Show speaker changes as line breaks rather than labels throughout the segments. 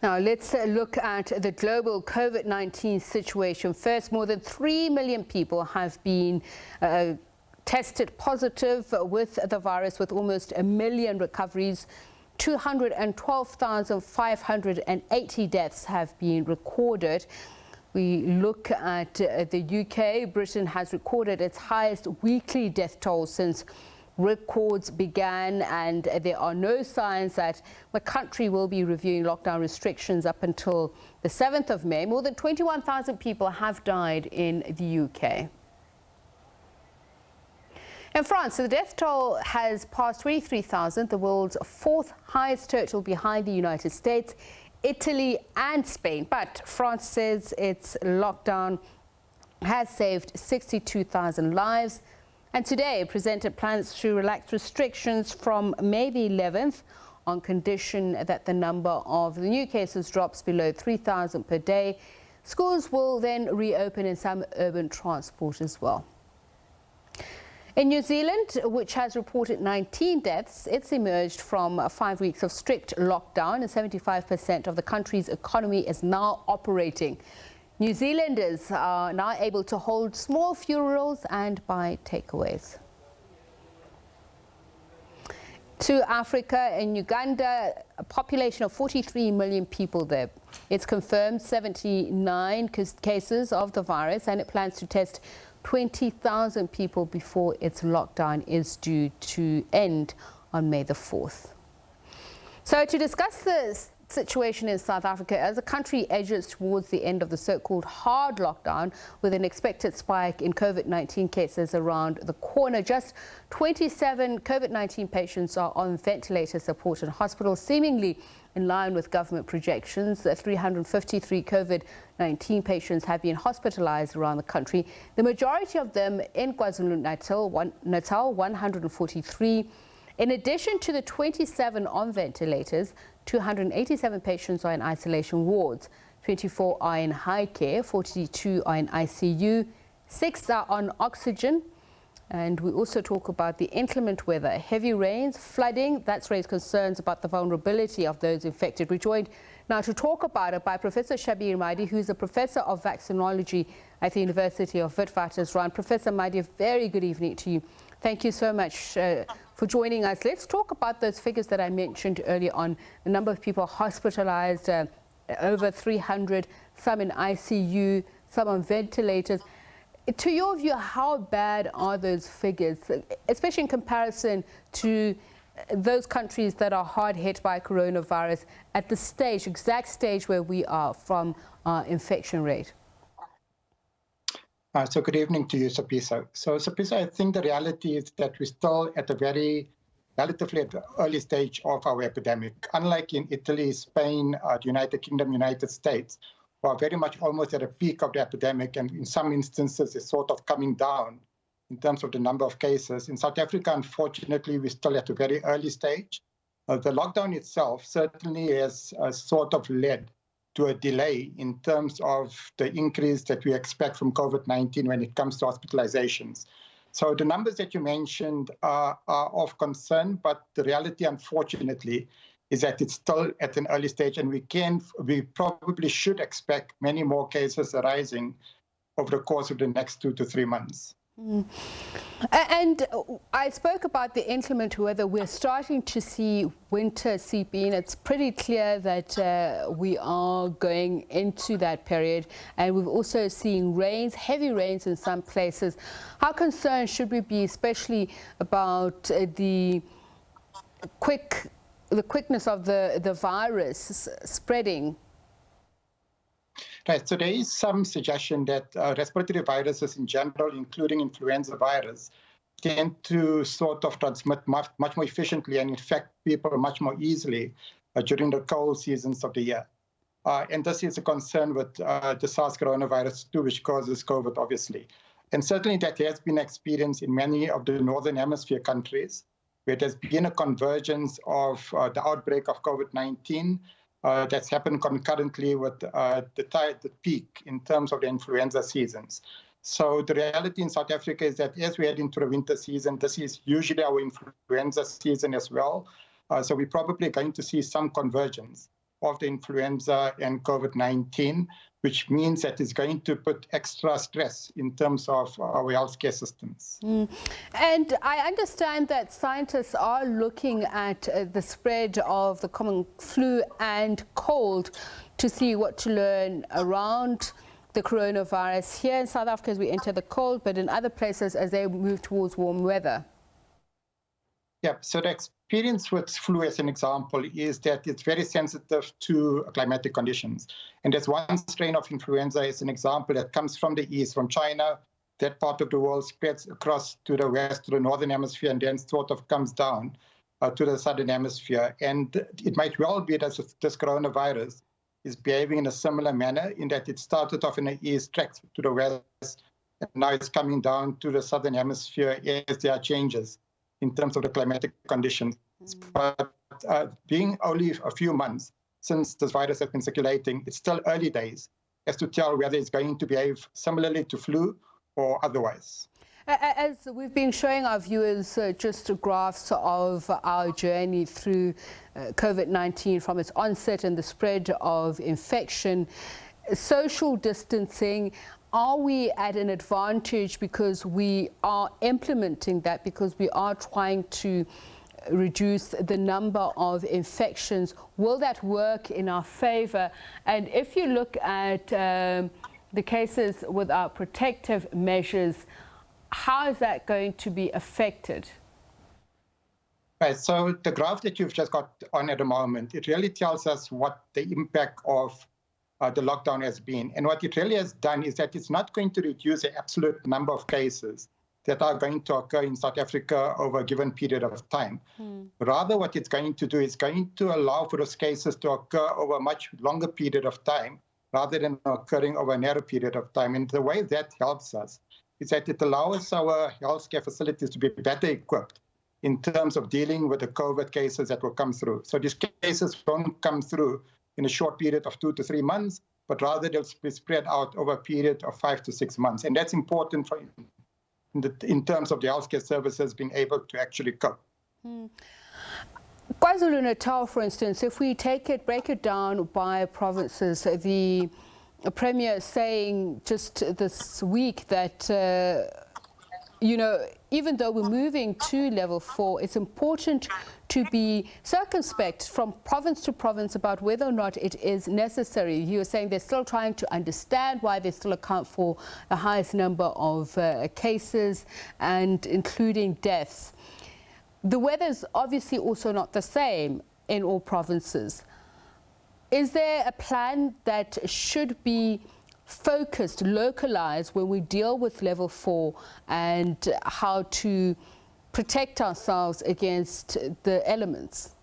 Now, let's look at the global COVID-19 situation. First, more than 3 million people have been tested positive with the virus, with almost 1 million recoveries. 212,580 deaths have been recorded. We look at the UK. Britain has recorded its highest weekly death toll since records began, and there are no signs that the country will be reviewing lockdown restrictions up until the 7th of May. More than 21,000 people have died in the UK. In France, the death toll has passed 23,000, the world's fourth highest total behind the United States, Italy and Spain. But France says its lockdown has saved 62,000 lives, and today presented plans to relax restrictions from May the 11th on condition that the number of the new cases drops below 3,000 per day. Schools will then reopen in some urban transport as well. In New Zealand, which has reported 19 deaths, it's emerged from 5 weeks of strict lockdown, and 75% of the country's economy is now operating. New Zealanders are now able to hold small funerals and buy takeaways. To Africa, in Uganda, a population of 43 million people there. It's confirmed 79 cases of the virus, and it plans to test 20,000 people before its lockdown is due to end on May the 4th. So to discuss this situation in South Africa as the country edges towards the end of the so-called hard lockdown, with an expected spike in COVID-19 cases around the corner. Just 27 COVID-19 patients are on ventilator support in hospitals, seemingly in line with government projections. 353 COVID-19 patients have been hospitalised around the country, the majority of them in KwaZulu-Natal, 143. In addition to the 27 on ventilators, 287 patients are in isolation wards, 24 are in high care, 42 are in ICU, 6 are on oxygen. And we also talk about the inclement weather, heavy rains, flooding. That's raised concerns about the vulnerability of those infected. We're joined now to talk about it by Professor Shabir Madhi, who's a professor of vaccinology at the University of Witwatersrand. Professor Madhi, a very good evening to you. Thank you so much for joining us. Let's talk about those figures that I mentioned earlier on. The number of people hospitalized, over 300, some in ICU, some on ventilators. To your view, how bad are those figures, especially in comparison to those countries that are hard hit by coronavirus at the stage, exact stage where we are from our infection rate?
So good evening to you, Sapisa. So Sapisa, I think the reality is that we're still at a very relatively at the early stage of our epidemic. Unlike in Italy, Spain, the United Kingdom, United States, who are very much almost at a peak of the epidemic, and in some instances is sort of coming down in terms of the number of cases. In South Africa, unfortunately, we're still at a very early stage. The lockdown itself certainly has sort of led to a delay in terms of the increase that we expect from COVID-19 when it comes to hospitalizations. So the numbers that you mentioned are of concern, but the reality, unfortunately, is that it's still at an early stage, and we probably should expect many more cases arising over the course of the next 2 to 3 months.
And I spoke about the inclement weather. We're starting to see winter seep in. It's pretty clear that we are going into that period, and we've also seen rains, heavy rains in some places. How concerned should we be, especially about the quickness of the virus spreading?
Right, so there is some suggestion that respiratory viruses in general, including influenza virus, tend to sort of transmit much more efficiently and infect people much more easily during the cold seasons of the year. And this is a concern with the SARS coronavirus too, which causes COVID, obviously. And certainly that has been experienced in many of the Northern Hemisphere countries, where there's been a convergence of the outbreak of COVID-19 that's happened concurrently with the peak in terms of the influenza seasons. So the reality in South Africa is that as we head into the winter season, this is usually our influenza season as well. So we're probably going to see some convergence. of the influenza and COVID-19, which means that it's going to put extra stress in terms of our healthcare systems.
And I understand that scientists are looking at the spread of the common flu and cold to see what to learn around the coronavirus here in South Africa as we enter the cold, but in other places as they move towards warm weather.
Yeah, so the experience with flu, as an example, is that it's very sensitive to climatic conditions. And there's one strain of influenza, as an example, that comes from the east, from China. That part of the world spreads across to the west, to the northern hemisphere, and then sort of comes down to the southern hemisphere. And it might well be that this coronavirus is behaving in a similar manner, in that it started off in the east, tracked to the west, and now it's coming down to the southern hemisphere as there are changes in terms of the climatic conditions. But being only a few months since this virus has been circulating, it's still early days as to tell whether it's going to behave similarly to flu or otherwise.
As we've been showing our viewers just graphs of our journey through COVID-19 from its onset and the spread of infection, social distancing, are we at an advantage because we are implementing that, because we are trying to reduce the number of infections? Will that work in our favor? And if you look at the cases with our protective measures, how is that going to be affected?
Right, so the graph that you've just got on at the moment, it really tells us what the impact of the lockdown has been. And what it really has done is that it's not going to reduce the absolute number of cases that are going to occur in South Africa over a given period of time. Rather, what it's going to do is going to allow for those cases to occur over a much longer period of time, rather than occurring over a narrow period of time. And the way that helps us is that it allows our healthcare facilities to be better equipped in terms of dealing with the COVID cases that will come through. So these cases won't come through in a short period of 2 to 3 months, but rather they'll be spread out over a period of 5 to 6 months. And that's important for, in terms of the healthcare services being able to actually cope.
KwaZulu-Natal, for instance, if we break it down by provinces, the Premier saying just this week that, even though we're moving to level 4, it's important to be circumspect from province to province about whether or not it is necessary. You were saying they're still trying to understand why they still account for the highest number of cases and including deaths. The weather's obviously also not the same in all provinces. Is there a plan that should be focused, localized when we deal with level 4 and how to protect ourselves against the elements?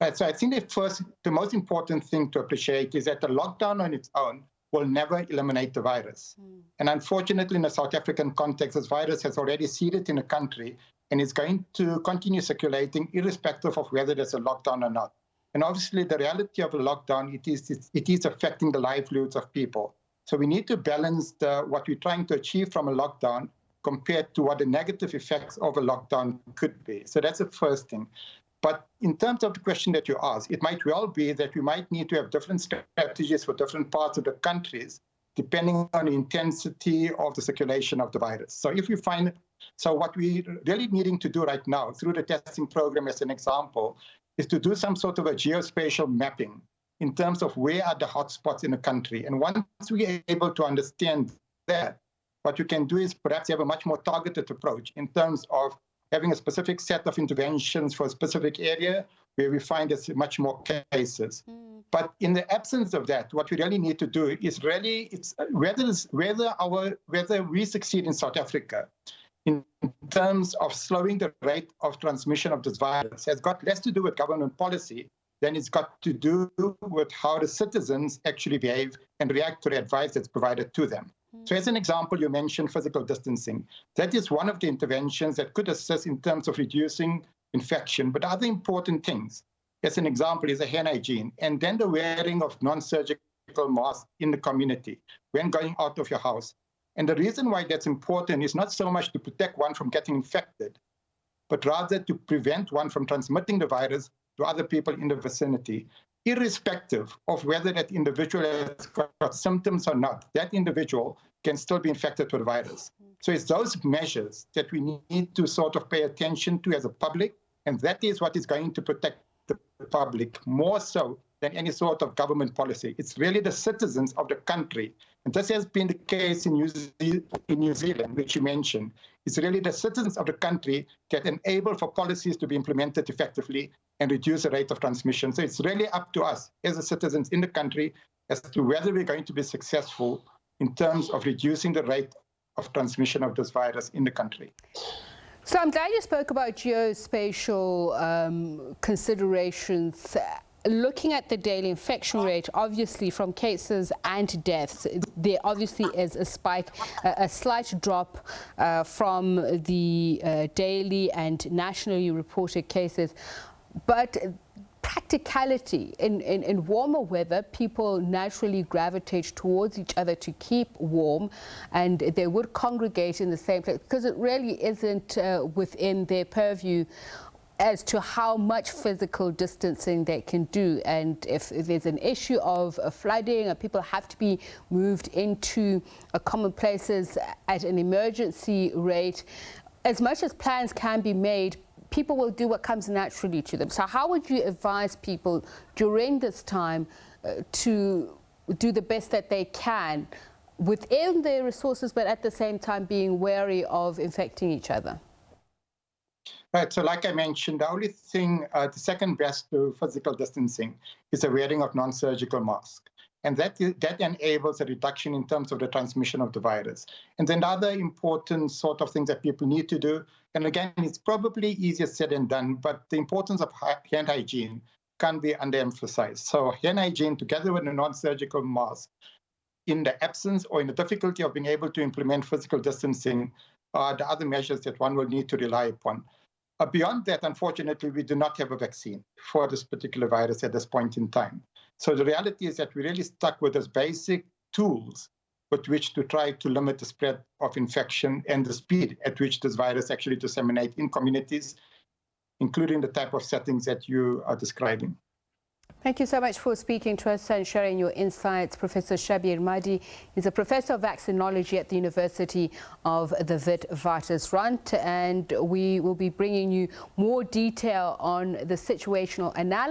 Right, so I think the most important thing to appreciate is that the lockdown on its own will never eliminate the virus. And unfortunately, in the South African context, this virus has already seeded in the country and is going to continue circulating irrespective of whether there's a lockdown or not. And obviously, the reality of a lockdown, it is affecting the livelihoods of people. So we need to balance what we're trying to achieve from a lockdown compared to what the negative effects of a lockdown could be. So that's the first thing. But in terms of the question that you asked, it might well be that we might need to have different strategies for different parts of the countries, depending on the intensity of the circulation of the virus. So if we find, so what we're really needing to do right now through the testing program, as an example, is to do some sort of a geospatial mapping in terms of where are the hotspots in the country. And once we're able to understand that, what you can do is perhaps have a much more targeted approach in terms of having a specific set of interventions for a specific area where we find there's much more cases. But in the absence of that, what we really need to do is really, it's whether we succeed in South Africa in terms of slowing the rate of transmission of this virus has got less to do with government policy than it's got to do with how the citizens actually behave and react to the advice that's provided to them. So as an example, you mentioned physical distancing. That is one of the interventions that could assist in terms of reducing infection. But other important things, as an example, is the hand hygiene, and then the wearing of non-surgical masks in the community when going out of your house. And the reason why that's important is not so much to protect one from getting infected, but rather to prevent one from transmitting the virus to other people in the vicinity, irrespective of whether that individual has got symptoms or not, that individual can still be infected with the virus. So it's those measures that we need to sort of pay attention to as a public, and that is what is going to protect the public more so than any sort of government policy. It's really the citizens of the country. And this has been the case in New Zealand, which you mentioned. It's really the citizens of the country that enable for policies to be implemented effectively and reduce the rate of transmission. So it's really up to us as the citizens in the country as to whether we're going to be successful in terms of reducing the rate of transmission of this virus in the country.
So I'm glad you spoke about geospatial considerations. Looking at the daily infection rate, obviously from cases and deaths, there obviously is a spike, a slight drop from the daily and nationally reported cases. But practicality, in warmer weather, people naturally gravitate towards each other to keep warm, and they would congregate in the same place because it really isn't within their purview as to how much physical distancing they can do. And if there's an issue of flooding, or people have to be moved into common places at an emergency rate, as much as plans can be made, people will do what comes naturally to them. So how would you advise people during this time to do the best that they can within their resources, but at the same time being wary of infecting each other?
Right, so like I mentioned, the only thing, the second best to physical distancing is the wearing of non-surgical masks. And that enables a reduction in terms of the transmission of the virus. And then the other important sort of things that people need to do, and again, it's probably easier said than done, but the importance of hand hygiene can't be underemphasized. So hand hygiene together with a non-surgical mask, in the absence or in the difficulty of being able to implement physical distancing, are the other measures that one will need to rely upon. Beyond that, unfortunately, we do not have a vaccine for this particular virus at this point in time. So the reality is that we're really stuck with those basic tools with which to try to limit the spread of infection and the speed at which this virus actually disseminates in communities, including the type of settings that you are describing.
Thank you so much for speaking to us and sharing your insights, Professor Shabir Madhi. He's a professor of vaccinology at the University of the Witwatersrand, and we will be bringing you more detail on the situational analysis